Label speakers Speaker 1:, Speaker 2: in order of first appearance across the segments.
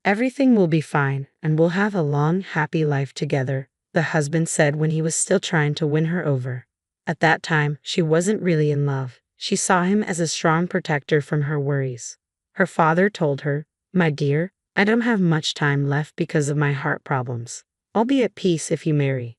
Speaker 1: Everything will be fine, and we'll have a long, happy life together, the husband said when he was still trying to win her over. At that time, she wasn't really in love. She saw him as a strong protector from her worries. Her father told her, "My dear, I don't have much time left because of my heart problems. I'll be at peace if you marry."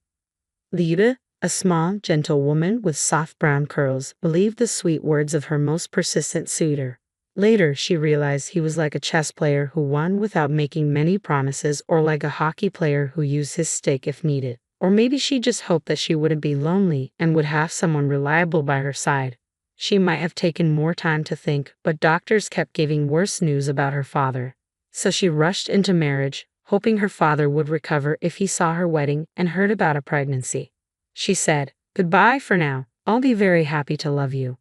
Speaker 1: Lyuda, a small, gentle woman with soft brown curls, believed the sweet words of her most persistent suitor. Later, she realized he was like a chess player who won without making many promises, or like a hockey player who used his stick if needed. Or maybe she just hoped that she wouldn't be lonely and would have someone reliable by her side. She might have taken more time to think, but doctors kept giving worse news about her father. So she rushed into marriage, hoping her father would recover if he saw her wedding and heard about a pregnancy. She said, "Goodbye for now. I'll be very happy to love you."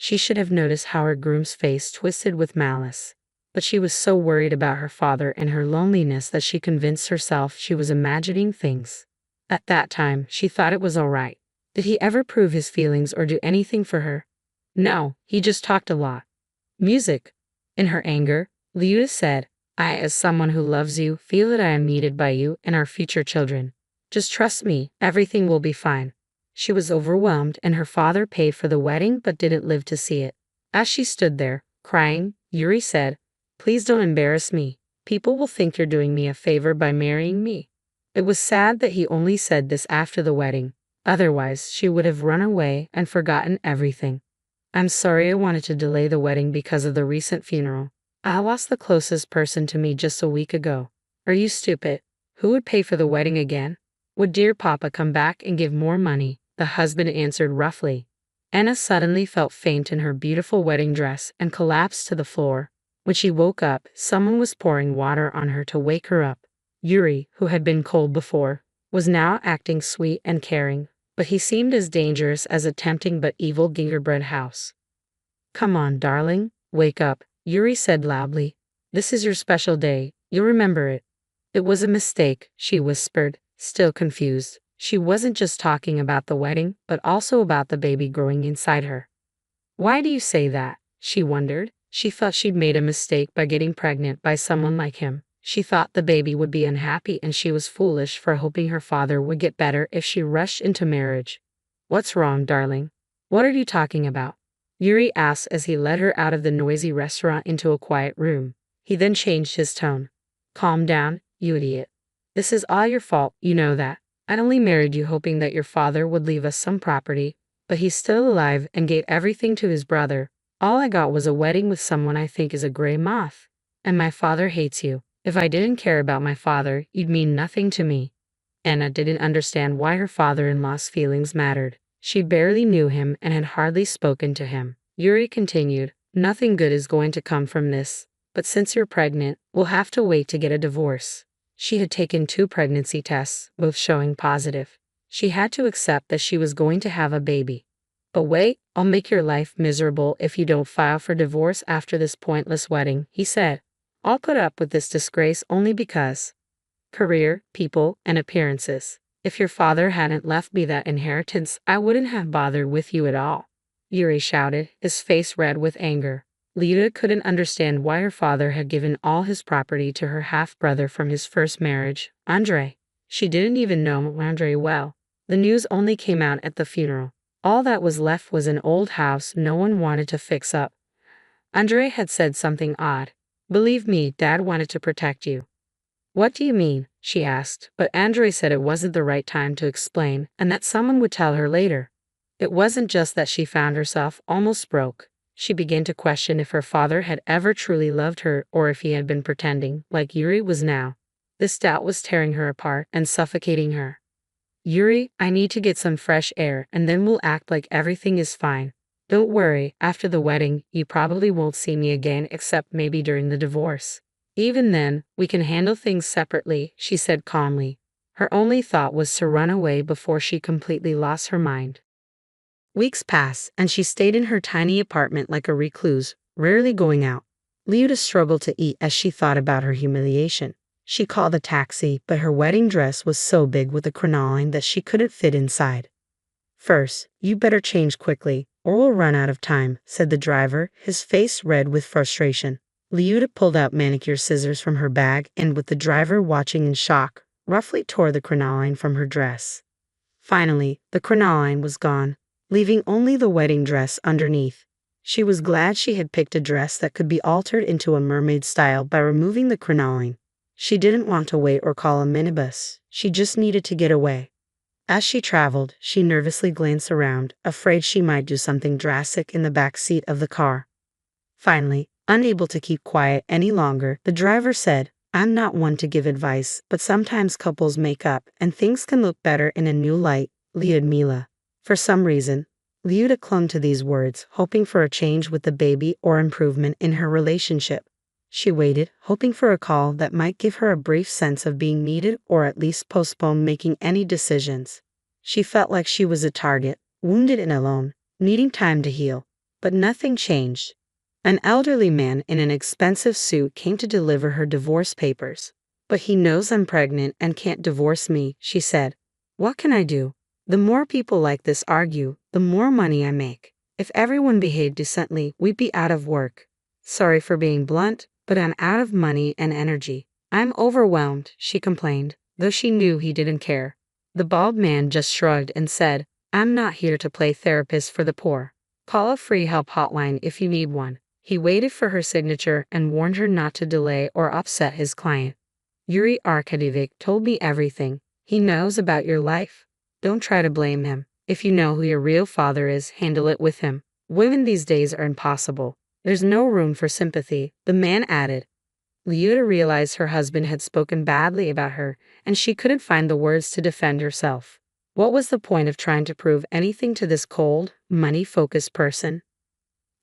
Speaker 1: She should have noticed how her groom's face twisted with malice. But she was so worried about her father and her loneliness that she convinced herself she was imagining things. At that time, she thought it was all right. Did he ever prove his feelings or do anything for her? No, he just talked a lot. Music. In her anger, Lyuda said, "I, as someone who loves you, feel that I am needed by you and our future children. Just trust me, everything will be fine." She was overwhelmed, and her father paid for the wedding but didn't live to see it. As she stood there, crying, Yuri said, "Please don't embarrass me. People will think you're doing me a favor by marrying me." It was sad that he only said this after the wedding. Otherwise, she would have run away and forgotten everything. "I'm sorry I wanted to delay the wedding because of the recent funeral. I lost the closest person to me just a week ago." "Are you stupid? Who would pay for the wedding again? Would dear Papa come back and give more money?" the husband answered roughly. Anna suddenly felt faint in her beautiful wedding dress and collapsed to the floor. When she woke up, someone was pouring water on her to wake her up. Yuri, who had been cold before, was now acting sweet and caring, but he seemed as dangerous as a tempting but evil gingerbread house. "Come on, darling, wake up," Yuri said loudly. "This is your special day, you'll remember it." "It was a mistake," she whispered, still confused. She wasn't just talking about the wedding, but also about the baby growing inside her. "Why do you say that?" she wondered. She felt she'd made a mistake by getting pregnant by someone like him. She thought the baby would be unhappy, and she was foolish for hoping her father would get better if she rushed into marriage. "What's wrong, darling? What are you talking about?" Yuri asked as he led her out of the noisy restaurant into a quiet room. He then changed his tone. "Calm down, you idiot. This is all your fault, you know that. I only married you hoping that your father would leave us some property, but he's still alive and gave everything to his brother. All I got was a wedding with someone I think is a gray moth. And my father hates you. If I didn't care about my father, you'd mean nothing to me." Anna didn't understand why her father-in-law's feelings mattered. She barely knew him and had hardly spoken to him. Yuri continued, "Nothing good is going to come from this, but since you're pregnant, we'll have to wait to get a divorce." She had taken 2 pregnancy tests, both showing positive. She had to accept that she was going to have a baby. "But wait, I'll make your life miserable if you don't file for divorce after this pointless wedding," he said. "I'll put up with this disgrace only because. Career, people, and appearances. If your father hadn't left me that inheritance, I wouldn't have bothered with you at all," Yuri shouted, his face red with anger. Lyuda couldn't understand why her father had given all his property to her half-brother from his first marriage, Andrei. She didn't even know Andrei well. The news only came out at the funeral. All that was left was an old house no one wanted to fix up. Andrei had said something odd. "Believe me, Dad wanted to protect you." "What do you mean?" she asked, but Andrei said it wasn't the right time to explain and that someone would tell her later. It wasn't just that she found herself almost broke. She began to question if her father had ever truly loved her or if he had been pretending, like Yuri was now. This doubt was tearing her apart and suffocating her. "Yuri, I need to get some fresh air and then we'll act like everything is fine. Don't worry, after the wedding, you probably won't see me again except maybe during the divorce. Even then, we can handle things separately," she said calmly. Her only thought was to run away before she completely lost her mind. Weeks passed, and she stayed in her tiny apartment like a recluse, rarely going out. Lyuda struggled to eat as she thought about her humiliation. She called a taxi, but her wedding dress was so big with a crinoline that she couldn't fit inside. "First, you better change quickly, or we'll run out of time," said the driver, his face red with frustration. Liuta pulled out manicure scissors from her bag and, with the driver watching in shock, roughly tore the crinoline from her dress. Finally, the crinoline was gone, leaving only the wedding dress underneath. She was glad she had picked a dress that could be altered into a mermaid style by removing the crinoline. She didn't want to wait or call a minibus, she just needed to get away. As she traveled, she nervously glanced around, afraid she might do something drastic in the back seat of the car. Finally, unable to keep quiet any longer, the driver said, "I'm not one to give advice, but sometimes couples make up and things can look better in a new light, Lyudmila." For some reason, Liuta clung to these words, hoping for a change with the baby or improvement in her relationship. She waited, hoping for a call that might give her a brief sense of being needed or at least postpone making any decisions. She felt like she was a target, wounded and alone, needing time to heal. But nothing changed. An elderly man in an expensive suit came to deliver her divorce papers. "But he knows I'm pregnant and can't divorce me," she said. "What can I do? The more people like this argue, the more money I make. If everyone behaved decently, we'd be out of work. Sorry for being blunt, but I'm out of money and energy. I'm overwhelmed," she complained, though she knew he didn't care. The bald man just shrugged and said, "I'm not here to play therapist for the poor. Call a free help hotline if you need one." He waited for her signature and warned her not to delay or upset his client. "Yuri Arkadyevic told me everything. He knows about your life. Don't try to blame him. If you know who your real father is, handle it with him. Women these days are impossible. There's no room for sympathy," the man added. Liuta realized her husband had spoken badly about her, and she couldn't find the words to defend herself. What was the point of trying to prove anything to this cold, money-focused person?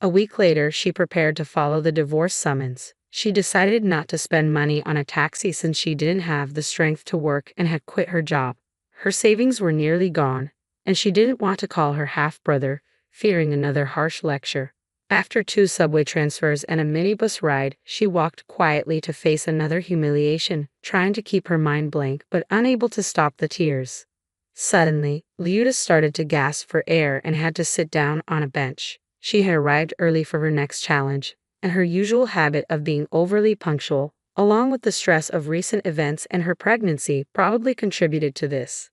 Speaker 1: A week later, she prepared to follow the divorce summons. She decided not to spend money on a taxi since she didn't have the strength to work and had quit her job. Her savings were nearly gone, and she didn't want to call her half-brother, fearing another harsh lecture. After 2 subway transfers and a minibus ride, she walked quietly to face another humiliation, trying to keep her mind blank but unable to stop the tears. Suddenly, Liuta started to gasp for air and had to sit down on a bench. She had arrived early for her next challenge, and her usual habit of being overly punctual, along with the stress of recent events and her pregnancy, probably contributed to this.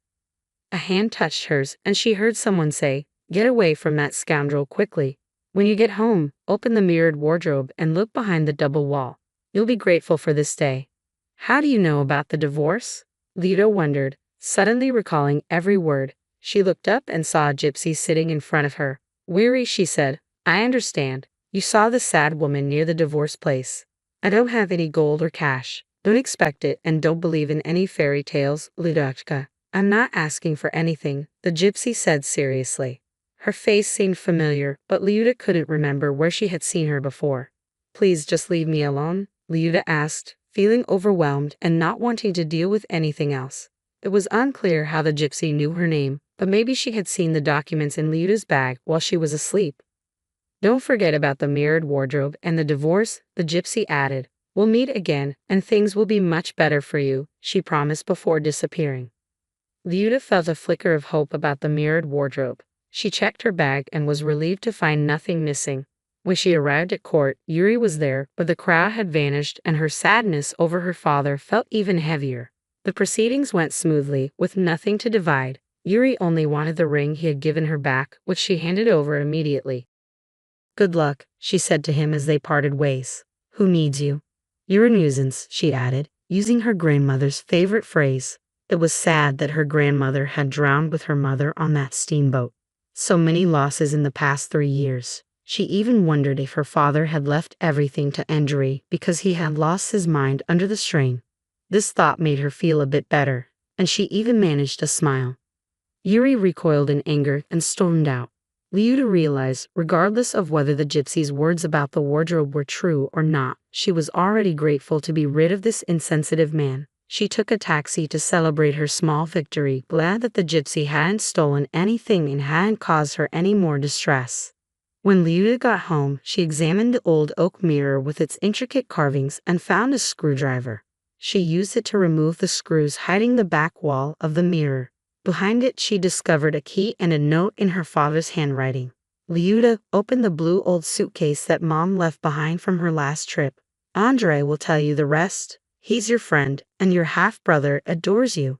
Speaker 1: A hand touched hers, and she heard someone say, "Get away from that scoundrel quickly. When you get home, open the mirrored wardrobe and look behind the double wall. You'll be grateful for this day." "How do you know about the divorce?" Liuta wondered, suddenly recalling every word. She looked up and saw a gypsy sitting in front of her. Weary, she said, "I understand. You saw the sad woman near the divorce place. I don't have any gold or cash. Don't expect it and don't believe in any fairy tales, Liudachka. I'm not asking for anything," the gypsy said seriously. Her face seemed familiar, but Liuta couldn't remember where she had seen her before. "Please just leave me alone," Liuta asked, feeling overwhelmed and not wanting to deal with anything else. It was unclear how the gypsy knew her name, but maybe she had seen the documents in Liuta's bag while she was asleep. "Don't forget about the mirrored wardrobe and the divorce," the gypsy added. "We'll meet again, and things will be much better for you," she promised before disappearing. Liuta felt a flicker of hope about the mirrored wardrobe. She checked her bag and was relieved to find nothing missing. When she arrived at court, Yuri was there, but the crowd had vanished and her sadness over her father felt even heavier. The proceedings went smoothly, with nothing to divide. Yuri only wanted the ring he had given her back, which she handed over immediately. "Good luck," she said to him as they parted ways. "Who needs you?" "You're a nuisance," she added, using her grandmother's favorite phrase. It was sad that her grandmother had drowned with her mother on that steamboat. So many losses in the past 3 years. She even wondered if her father had left everything to Andrei because he had lost his mind under the strain. This thought made her feel a bit better, and she even managed to smile. Yuri recoiled in anger and stormed out. Liuta realized, regardless of whether the gypsy's words about the wardrobe were true or not, she was already grateful to be rid of this insensitive man. She took a taxi to celebrate her small victory, glad that the gypsy hadn't stolen anything and hadn't caused her any more distress. When Liuta got home, she examined the old oak mirror with its intricate carvings and found a screwdriver. She used it to remove the screws hiding the back wall of the mirror. Behind it, she discovered a key and a note in her father's handwriting. Liuta opened the blue old suitcase that Mom left behind from her last trip. Andre will tell you the rest. He's your friend, and your half-brother adores you.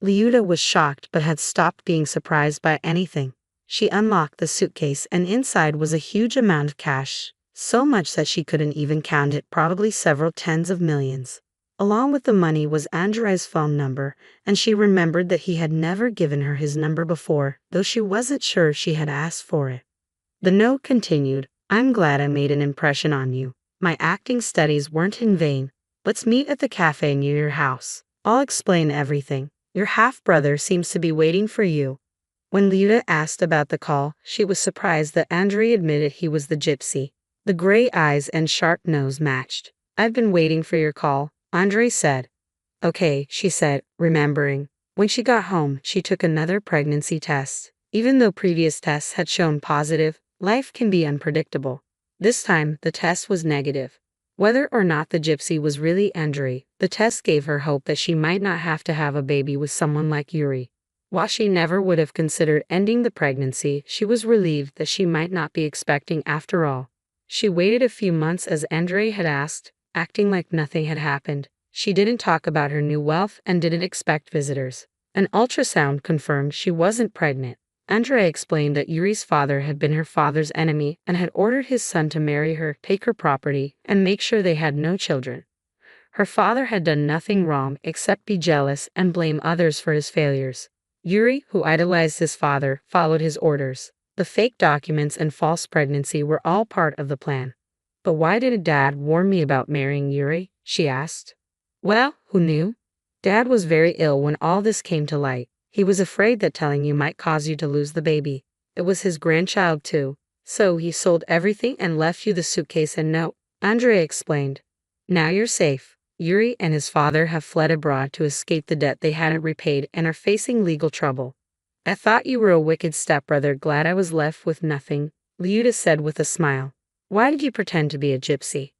Speaker 1: Liuta was shocked but had stopped being surprised by anything. She unlocked the suitcase and inside was a huge amount of cash, so much that she couldn't even count it, probably several tens of millions. Along with the money was Andrei's phone number, and she remembered that he had never given her his number before, though she wasn't sure she had asked for it. The note continued, "I'm glad I made an impression on you. My acting studies weren't in vain. Let's meet at the cafe near your house. I'll explain everything. Your half-brother seems to be waiting for you." When Liuta asked about the call, she was surprised that Andrei admitted he was the gypsy. The gray eyes and sharp nose matched. "I've been waiting for your call," Andrei said. "Okay," she said, remembering. When she got home, she took another pregnancy test. Even though previous tests had shown positive, life can be unpredictable. This time, the test was negative. Whether or not the gypsy was really Andrei, the test gave her hope that she might not have to have a baby with someone like Yuri. While she never would have considered ending the pregnancy, she was relieved that she might not be expecting after all. She waited a few months as Andrei had asked, acting like nothing had happened. She didn't talk about her new wealth and didn't expect visitors. An ultrasound confirmed she wasn't pregnant. Andrei explained that Yuri's father had been her father's enemy and had ordered his son to marry her, take her property, and make sure they had no children. Her father had done nothing wrong except be jealous and blame others for his failures. Yuri, who idolized his father, followed his orders. The fake documents and false pregnancy were all part of the plan. "But why didn't Dad warn me about marrying Yuri?" she asked. "Well, who knew? Dad was very ill when all this came to light. He was afraid that telling you might cause you to lose the baby. It was his grandchild too. So he sold everything and left you the suitcase and note," Andrea explained. "Now you're safe. Yuri and his father have fled abroad to escape the debt they hadn't repaid and are facing legal trouble." "I thought you were a wicked stepbrother, glad I was left with nothing," Liuta said with a smile. "Why did you pretend to be a gypsy?"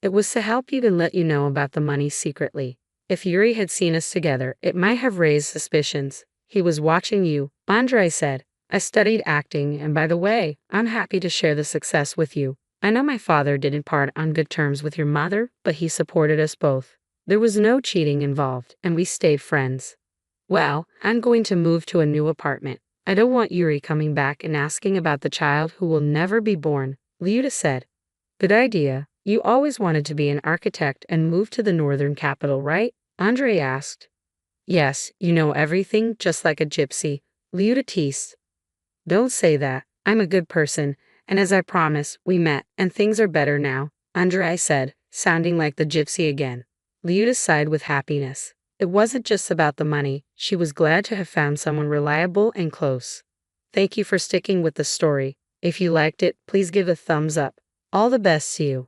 Speaker 1: "It was to help you and let you know about the money secretly. If Yuri had seen us together, it might have raised suspicions. He was watching you," Andrei said. "I studied acting, and by the way, I'm happy to share the success with you. I know my father didn't part on good terms with your mother, but he supported us both. There was no cheating involved, and we stayed friends. Well, I'm going to move to a new apartment. I don't want Yuri coming back and asking about the child who will never be born," Liuta said. "Good idea. You always wanted to be an architect and move to the northern capital, right?" Andrei asked. "Yes, you know everything, just like a gypsy," Liuta teased. "Don't say that. I'm a good person, and as I promised, we met, and things are better now," Andrei said, sounding like the gypsy again. Liuta sighed with happiness. It wasn't just about the money. She was glad to have found someone reliable and close. Thank you for sticking with the story. If you liked it, please give a thumbs up. All the best to you.